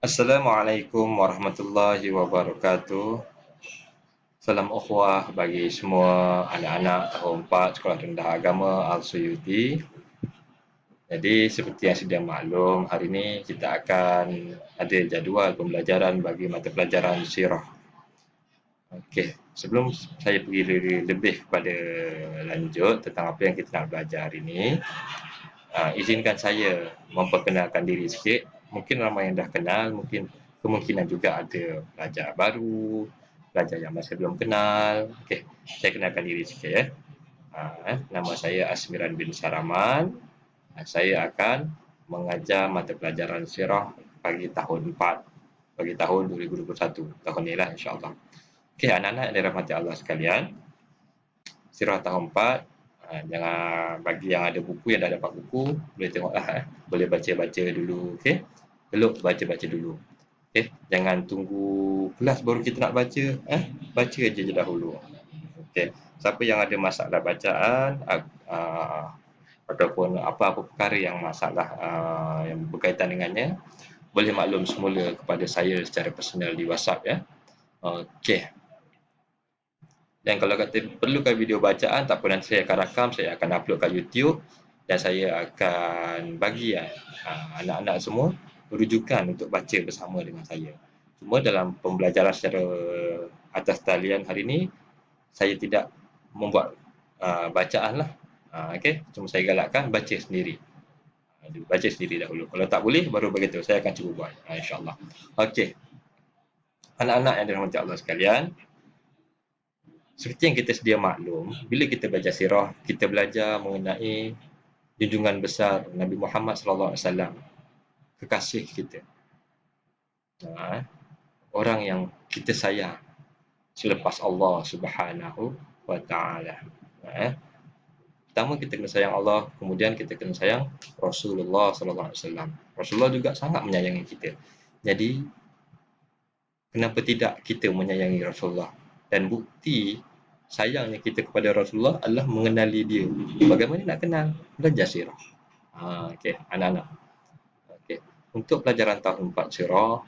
Assalamualaikum warahmatullahi wabarakatuh. Salam ukhuwah bagi semua anak-anak tahun 4 Sekolah Rendah Agama Al-Suyuti. Jadi seperti yang sudah maklum, hari ini kita akan ada jadual pembelajaran bagi mata pelajaran sirah. Okey, sebelum saya pergi lebih kepada lanjut tentang apa yang kita nak belajar hari ini, izinkan saya memperkenalkan diri sikit. Mungkin ramai yang dah kenal, mungkin kemungkinan juga ada pelajar baru, pelajar yang masih belum kenal. Okey, saya kenalkan diri sikit ya. Nama saya Asmiran bin Saraman. Saya akan mengajar mata pelajaran sirah bagi tahun 4, bagi tahun 2021. Tahun ni lah insya-Allah. Okey, anak-anak yang dirahmati Allah sekalian, sirah tahun 4, jangan, bagi yang ada buku, yang dah dapat buku, boleh tengoklah, boleh baca-baca dulu, okey. Elok baca-baca dulu. Okey, jangan tunggu kelas baru kita nak baca, baca aja je dahulu. Okey, siapa yang ada masalah bacaan, ataupun apa-apa perkara yang masalah yang berkaitan dengannya, boleh maklum semula kepada saya secara personal di WhatsApp ya. Okey. Dan kalau kata perlukan video bacaan, tak apa, nanti saya akan rakam, saya akan upload kat YouTube dan saya akan bagi anak-anak semua rujukan untuk baca bersama dengan saya. Cuma dalam pembelajaran secara atas talian hari ini, saya tidak membuat bacaan lah. Okey, cuma saya galakkan baca sendiri. Baca sendiri dahulu. Kalau tak boleh, baru begitu. Saya akan cuba buat. InsyaAllah. Okey. Anak-anak yang dirahmati Allah sekalian, seperti yang kita sedia maklum, bila kita belajar sirah, kita belajar mengenai junjungan besar Nabi Muhammad sallallahu alaihi wasallam, kekasih kita. Orang yang kita sayang selepas Allah Subhanahu wa taala. Pertama kita kena sayang Allah, kemudian kita kena sayang Rasulullah sallallahu alaihi wasallam. Rasulullah juga sangat menyayangi kita. Jadi kenapa tidak kita menyayangi Rasulullah? Dan bukti sayangnya kita kepada Rasulullah adalah mengenali dia. Bagaimana nak kenal? Belajar sirah. Okey, anak-anak. Okey. Untuk pelajaran tahun 4 sirah,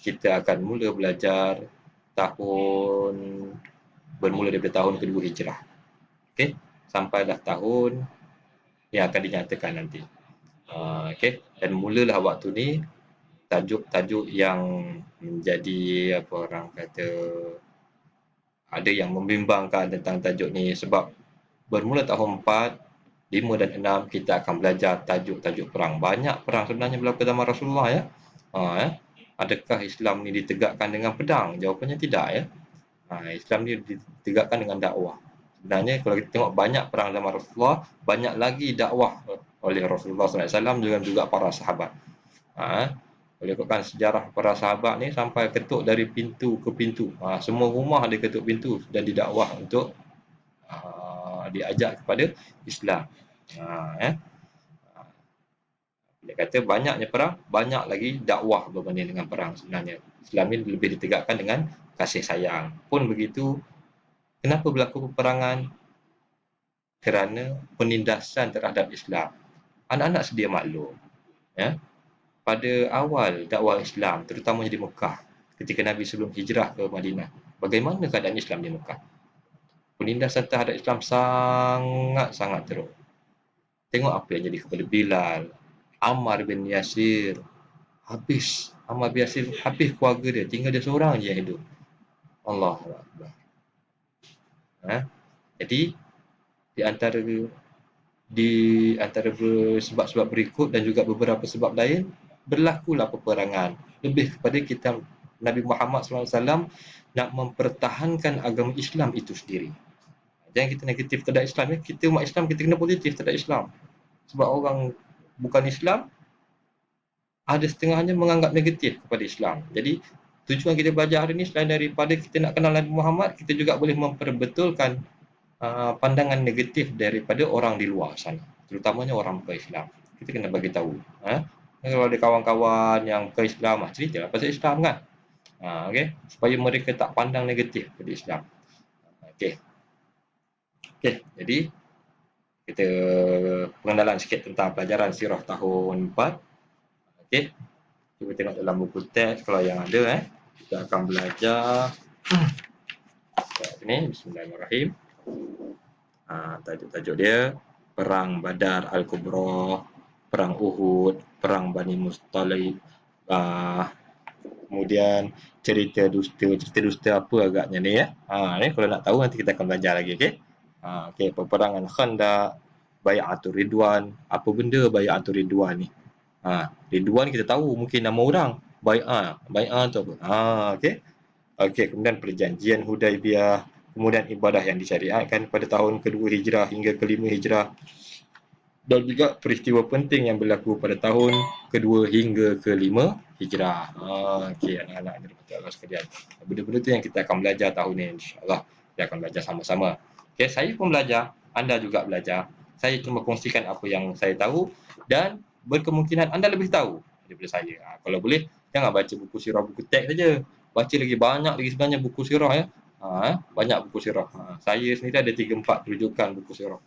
kita akan mula belajar tahun bermula daripada tahun kedua Hijrah. Okey, sampailah tahun yang akan dinyatakan nanti. Okey, dan mulalah waktu ni tajuk-tajuk yang menjadi apa orang kata, ada yang membimbangkan tentang tajuk ni sebab bermula tahun 4, 5 dan 6 kita akan belajar tajuk-tajuk perang. Banyak perang sebenarnya berlaku zaman Rasulullah ya. Adakah Islam ni ditegakkan dengan pedang? Jawapannya tidak ya. Islam ni ditegakkan dengan dakwah. Sebenarnya kalau kita tengok banyak perang zaman Rasulullah, banyak lagi dakwah oleh Rasulullah SAW dan juga para sahabat. Boleh ikutkan sejarah para sahabat ni sampai ketuk dari pintu ke pintu. Semua rumah ada ketuk pintu dan didakwah untuk diajak kepada Islam. Dia kata banyaknya perang, banyak lagi dakwah berbanding dengan perang sebenarnya. Islam ni lebih ditegakkan dengan kasih sayang. Pun begitu, kenapa berlaku peperangan? Kerana penindasan terhadap Islam. Anak-anak sedia maklum. Ya, pada awal dakwah Islam, terutamanya di Mekah, ketika Nabi sebelum hijrah ke Madinah, bagaimana keadaan Islam di Mekah? Penindasan terhadap Islam sangat-sangat teruk. Tengok apa yang jadi kepada Bilal, Ammar bin Yasir. Ammar bin Yasir habis keluarga dia, tinggal dia seorang je yang hidup. Allahu Akbar. Jadi di antara sebab-sebab berikut dan juga beberapa sebab lain, berlakulah peperangan. Lebih kepada kita Nabi Muhammad SAW nak mempertahankan agama Islam itu sendiri. Jangan kita negatif terhadap Islam ya. Kita umat Islam, kita kena positif terhadap Islam. Sebab orang bukan Islam, ada setengahnya menganggap negatif kepada Islam. Jadi tujuan kita belajar hari ini, selain daripada kita nak kenal Nabi Muhammad, kita juga boleh memperbetulkan pandangan negatif daripada orang di luar sana, terutamanya orang bukan Islam. Kita kena bagi tahu. Kalau ada kawan-kawan yang bukan Islam, ceritalah pasal Islam kan. Okay? Supaya mereka tak pandang negatif pada Islam. Okay. Jadi kita pengenalan sikit tentang pelajaran sirah tahun 4. Okay. Cuba tengok dalam buku teks kalau yang ada kita akan belajar ini. Bismillahirrahmanirrahim. Tajuk-tajuk dia Perang Badar Al-Kubra, Perang Uhud, Perang Bani Mustalik, kemudian cerita dusta apa agaknya ni ni kalau nak tahu nanti kita akan belajar lagi, okey. Okey, peperangan Khandaq, Bai'atul Ridwan. Apa benda Bai'atul Ridwan ni? Ridwan kita tahu mungkin nama orang. Bai'ah tu apa? Okey. Okey, kemudian perjanjian Hudaibiyah, kemudian ibadah yang disyariatkan pada tahun kedua Hijrah hingga kelima Hijrah, dan juga peristiwa penting yang berlaku pada tahun kedua hingga kelima Hijrah. Okey, anak-anak yang dirahmati Allah sekalian. Benda-benda tu yang kita akan belajar tahun ni, insya-Allah. Kita akan belajar sama-sama. Okey, saya pun belajar, anda juga belajar. Saya cuma kongsikan apa yang saya tahu dan berkemungkinan anda lebih tahu daripada saya. Kalau boleh, jangan baca buku sirah, buku teks saja. Baca lagi banyak lagi sebenarnya buku sirah banyak buku sirah. Saya sendiri ada 3-4 rujukan buku sirah.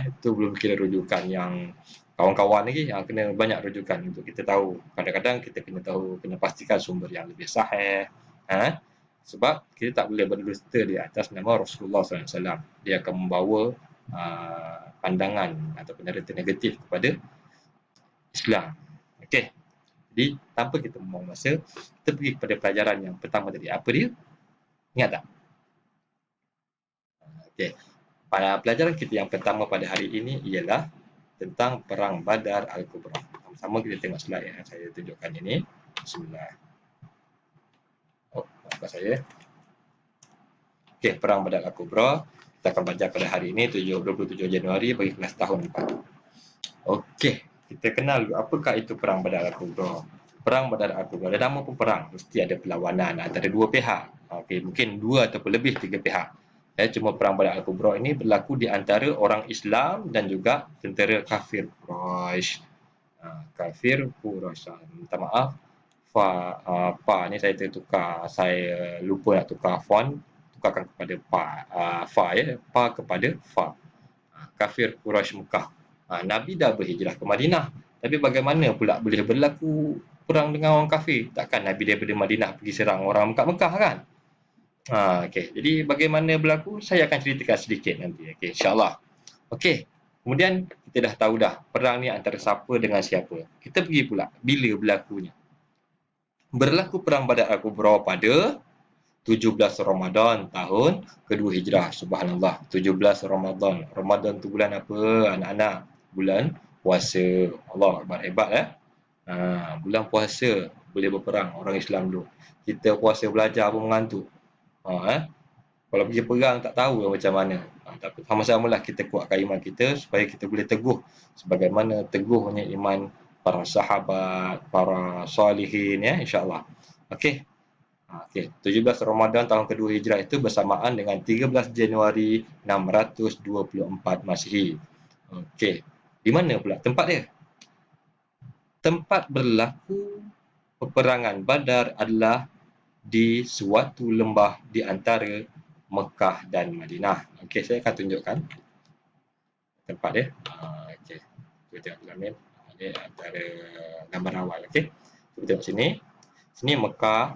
Itu belum kira rujukan yang kawan-kawan lagi yang kena banyak rujukan untuk kita tahu. Kadang-kadang kita kena tahu, kena pastikan sumber yang lebih sahih. Sebab kita tak boleh berdusta di atas nama Rasulullah SAW. Dia akan membawa pandangan atau narratif negatif kepada Islam. Okey. Jadi tanpa kita membuang masa, kita pergi kepada pelajaran yang pertama tadi. Apa dia? Ingat tak? Okey. Pada pelajaran kita yang pertama pada hari ini ialah tentang Perang Badar Al-Kubra. Sama-sama kita tengok slide yang saya tunjukkan ini. Bismillah. Apa saya? Okey, Perang Badar Al-Kubra. Kita akan belajar pada hari ini, 27 Januari bagi kelas tahun 4. Okey, kita kenal dulu apakah itu Perang Badar Al-Kubra. Perang Badar Al-Kubra, ada nama pun perang. Mesti ada perlawanan antara dua pihak. Okey, mungkin dua ataupun lebih tiga pihak. Cuma Perang Badar Al-Kubra ini berlaku di antara orang Islam dan juga tentera kafir Quraisy. Kafir Quraisy. Minta maaf, fa ni saya tertukar. Saya lupa nak tukar font. Tukarkan kepada fa fa kepada fa. Kafir Quraisy Mekah. Nabi dah berhijrah ke Madinah. Tapi bagaimana pula boleh berlaku perang dengan orang kafir? Takkan Nabi daripada Madinah pergi serang orang Mekah kan? Okey. Jadi bagaimana berlaku? Saya akan ceritakan sedikit nanti. Okey, insya-Allah. Okey. Kemudian kita dah tahu dah perang ni antara siapa dengan siapa. Kita pergi pula bila berlakunya. Berlaku perang Badar Al-Kubra pada 17 Ramadan tahun kedua Hijrah. Subhanallah. 17 Ramadan. Ramadan tu bulan apa anak-anak? Bulan puasa. Allah Akbar, hebat bulan puasa boleh berperang orang Islam dulu. Kita puasa belajar pun mengantuk. Kalau pergi perang tak tahu macam mana. Tapi sama-samalah kita kuatkan iman kita supaya kita boleh teguh sebagaimana teguhnya iman para sahabat, para salihin insya-Allah. Okey. 17 Ramadan tahun kedua Hijrah itu bersamaan dengan 13 Januari 624 Masihi. Okey. Di mana pula tempat dia? Tempat berlaku peperangan Badar adalah di suatu lembah di antara Mekah dan Madinah. Okey, saya akan tunjukkan tempat dia. Okey. Kita tengok dalam ni. Ini antara gambar awal. Okey. Kita tengok sini. Sini Mekah,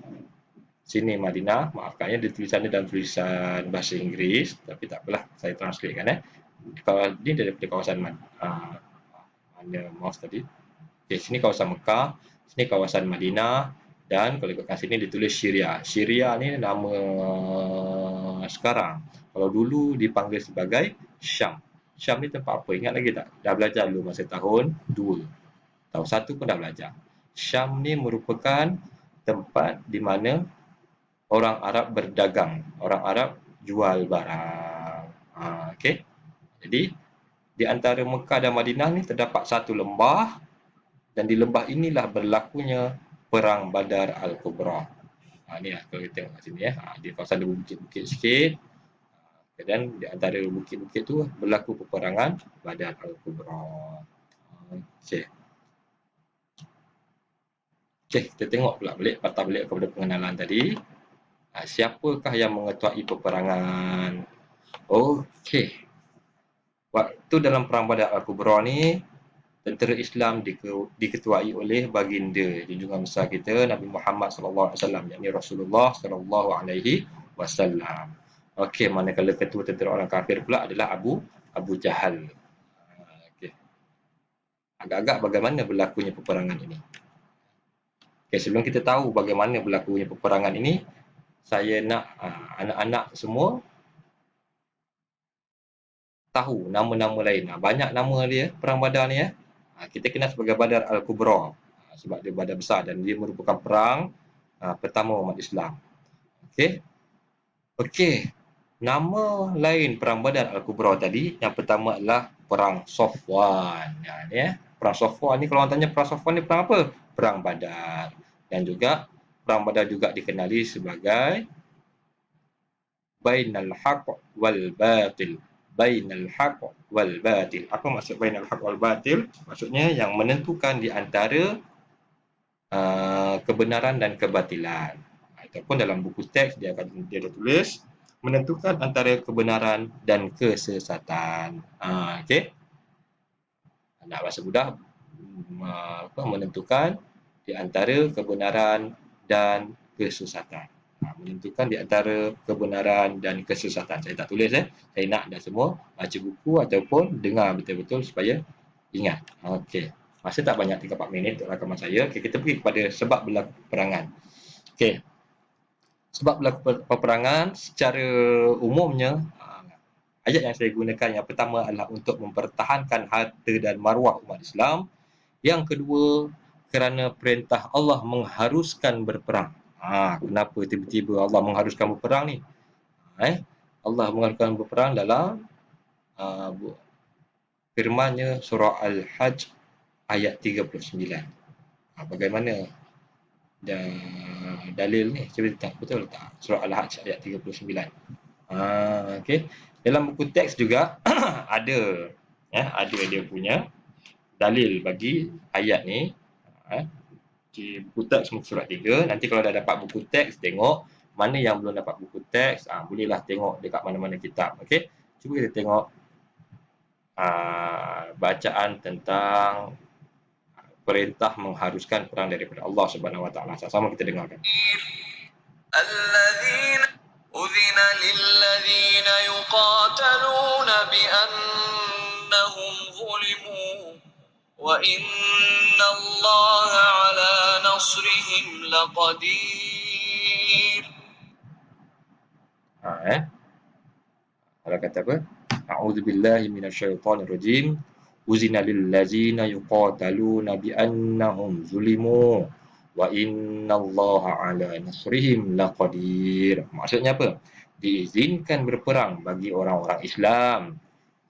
sini Madinah. Maafkan dia tulisannya dalam tulisan bahasa Inggeris, tapi tak apalah, saya translatekan Kalau ini daripada kawasan mana mouse tadi. Okey, sini kawasan Mekah, sini kawasan Madinah. Dan kalau ikutkan sini ditulis Syria. Syria ni nama sekarang. Kalau dulu dipanggil sebagai Syam. Syam ni tempat apa? Ingat lagi tak? Dah belajar dulu masa tahun 2. Tahun 1 pun dah belajar. Syam ni merupakan tempat di mana orang Arab berdagang. Orang Arab jual barang. Okey. Jadi di antara Mekah dan Madinah ni terdapat satu lembah, dan di lembah inilah berlakunya Perang Badar Al-Kubra. Ni kalau kita tengok kat sini di kawasan bukit-bukit sikit. Dan di antara bukit-bukit tu berlaku peperangan Badar Al-Kubra. Okey. Okey, kita tengok pula balik, patah balik kepada pengenalan tadi. Siapakah yang mengetuai peperangan? Okey. Waktu dalam Perang Badar Al-Kubra ni tentera Islam diketuai oleh baginda junjungan besar kita Nabi Muhammad sallallahu alaihi wasallam, yakni Rasulullah sallallahu alaihi wasallam. Okey, manakala ketua tentera orang kafir pula adalah Abu Jahal. Okey. Agak-agak bagaimana berlakunya peperangan ini? Okey, sebelum kita tahu bagaimana berlakunya peperangan ini, saya nak anak-anak semua tahu nama-nama lain. Banyak nama dia perang Badar ni ya. Kita kenal sebagai Badar Al-Kubra sebab dia badar besar dan dia merupakan perang pertama umat Islam. Okey. Okey. Nama lain perang Badar Al-Kubra tadi yang pertama adalah perang Safwan. Ya. Perang Safwan ni kalau orang tanya perang Safwan ni perang apa? Perang Badar. Dan juga perang Badar juga dikenali sebagai Bainal Haqq wal Batil. Bainal Haqq wal Batil. Apa maksud Bainal Haqq wal Batil? Maksudnya yang menentukan di antara kebenaran dan kebatilan. Ataupun dalam buku teks dia tulis menentukan antara kebenaran dan kesesatan. Okey. Nak bahasa mudah menentukan di antara kebenaran dan kesesatan. Menentukan di antara kebenaran dan kesesatan. Saya tak tulis Saya nak anda semua baca buku ataupun dengar betul-betul supaya ingat. Okey. Masa tak banyak 3-4 minit untuk rakaman saya. Okay, kita pergi kepada sebab berlaku peperangan. Okey. Sebab berlaku peperangan secara umumnya ayat yang saya gunakan yang pertama adalah untuk mempertahankan harta dan maruah umat Islam. Yang kedua, kerana perintah Allah mengharuskan berperang. Kenapa tiba-tiba Allah mengharuskan berperang ni? Allah mengharuskan berperang dalam firman-Nya surah Al-Hajj ayat 39. Bagaimana dalil ni? Cuba tak betul tak? Surah Al-Hajj ayat 39. Okey. Dalam buku teks juga ada dia punya dalil bagi ayat ni. Di buku teks muka surat 3. Nanti kalau dah dapat buku teks, tengok. Mana yang belum dapat buku teks, bolehlah tengok dekat mana-mana kitab. Okey. Cuba kita tengok bacaan tentang perintah mengharuskan perang daripada Allah Subhanahu Wa Taala. Sama-sama kita dengarkan. Alladzina udhina lilladzina yuqataluna bi annahum zulimu wa inna Allaha ala nasrihim laqadir. Kalau kata apa? A'udzubillahi minasyaitonirrajim. Uzina lillazina yuqataluna bi annahum zulimu wa innallaha ala nasrihim laqadir. Maksudnya apa? Diizinkan berperang bagi orang-orang Islam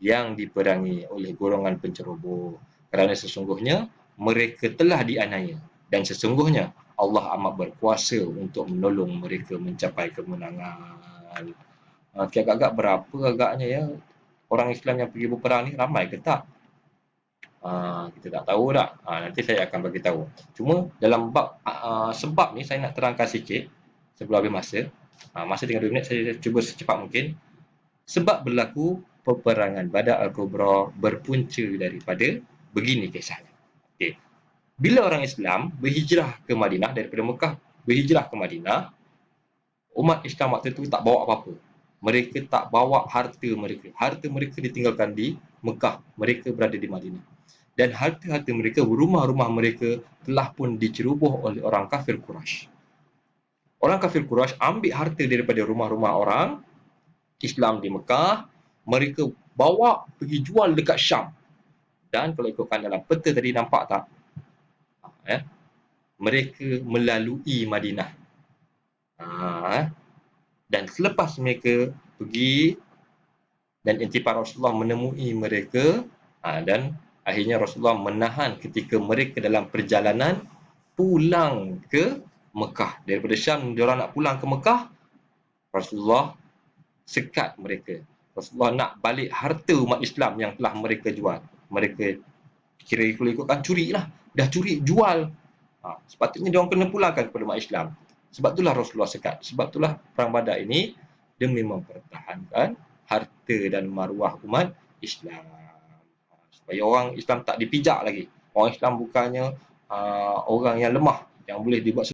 yang diperangi oleh golongan penceroboh kerana sesungguhnya mereka telah dianiaya dan sesungguhnya Allah amat berkuasa untuk menolong mereka mencapai kemenangan. Agak-agak berapa agaknya ya orang Islam yang pergi berperang ni, ramai ke tak? Kita tak tahu tak. Nanti saya akan bagi tahu. Cuma dalam bab sebab ni saya nak terangkan sikit sebelum habis masa. Masa tinggal 2 minit, saya cuba secepat mungkin. Sebab berlaku peperangan Badar Al-Kubra berpunca daripada begini kisahnya. Okay. Bila orang Islam berhijrah ke Madinah daripada Mekah, berhijrah ke Madinah, umat Islam waktu itu tak bawa apa-apa. Mereka tak bawa harta mereka. Harta mereka ditinggalkan di Mekah. Mereka berada di Madinah. Dan harta-harta mereka, rumah-rumah mereka telah pun diceroboh oleh orang kafir Quraisy. Orang kafir Quraisy ambil harta daripada rumah-rumah orang Islam di Mekah. Mereka bawa pergi jual dekat Syam. Dan kalau ikutkan dalam peta tadi, nampak tak? Mereka melalui Madinah. Dan selepas mereka pergi dan intipar Rasulullah menemui mereka, dan akhirnya Rasulullah menahan ketika mereka dalam perjalanan pulang ke Mekah. Daripada Syam, diorang nak pulang ke Mekah, Rasulullah sekat mereka. Rasulullah nak balik harta umat Islam yang telah mereka jual. Mereka kira ikut-ikutkan curi lah. Dah curi, jual. Sepatutnya diorang kena pulangkan kepada umat Islam. Sebab itulah Rasulullah sekat. Sebab itulah perang Badar ini demi mempertahankan harta dan maruah umat Islam. supaya orang Islam tak dipijak lagi. Orang Islam bukannya orang yang lemah yang boleh dibuat